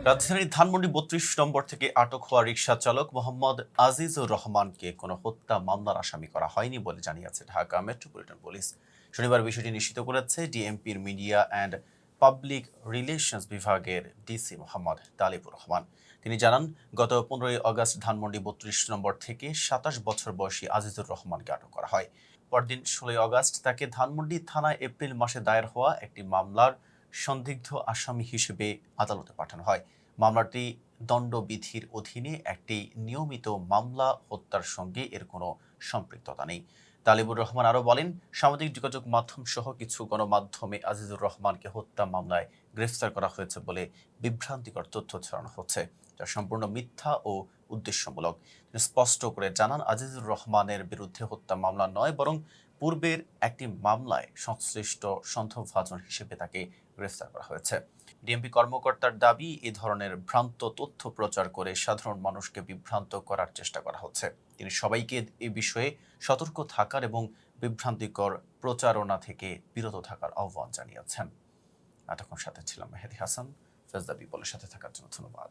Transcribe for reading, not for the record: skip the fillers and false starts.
রাজধানীর ধানমন্ডি ৩২ নম্বর থেকে আটক হওয়া রিকশা চালক মোহাম্মদ আজিজুর রহমানকে কোনো হত্যা মামলার আসামি করা হয়নি বলে জানিয়েছে ঢাকা মেট্রোপলিটন পুলিশ। শনিবার বিষয়টি নিশ্চিত করেছে ডিএমপির মিডিয়া অ্যান্ড পাবলিক রিলেশনস বিভাগের ডিসি মোহাম্মদ তালিবুর রহমান। তিনি জানান, গত ১৫ই আগস্ট ধানমন্ডি ৩২ নম্বর থেকে ২৭ বছর বয়সী আজিজুর রহমানকে আটক করা হয়। পরদিন ১৬ই আগস্ট তাকে ধানমন্ডি থানায় এপ্রিল মাসে দায়ের হওয়া একটি মামলার সন্দিগ্ধ আসামি হিসেবে আদালতে পাঠানো হয়। মামলাটি দণ্ডবিধির অধীনে একটি নিয়মিত মামলা, হত্যার সঙ্গে এর কোনো সম্পৃক্ততা নেই। তালিবুর রহমান আরও বলেন, সামাজিক যোগাযোগ মাধ্যম সহ কিছু গণমাধ্যমে আজিজুর রহমানকে হত্যা মামলায় গ্রেফতার করা হয়েছে বলে বিভ্রান্তিকর তথ্য ছড়ানো হচ্ছে, যা সম্পূর্ণ মিথ্যা ও উদ্দেশ্যমূলক। তিনি স্পষ্ট করে জানান, আজিজুর রহমানের বিরুদ্ধে হত্যা মামলা নয়, বরং পূর্বের একটি মামলায় সংশ্লিষ্ট সন্দেহভাজন হিসেবে তাকে গ্রেফতার করা হয়েছে। ডিএমপি কর্মকর্তার দাবি, এ ধরনের ভ্রান্ত তথ্য প্রচার করে সাধারণ মানুষকে বিভ্রান্ত করার চেষ্টা করা হচ্ছে। তিনি সবাইকে এ বিষয়ে সতর্ক থাকার এবং বিভ্রান্তিকর প্রচারণা থেকে বিরত থাকার আহ্বান জানিয়েছেন। এতক্ষণ সাথে ছিলাম মেহেদী হাসান। ফেজদা বিপলের সাথে থাকার জন্য ধন্যবাদ।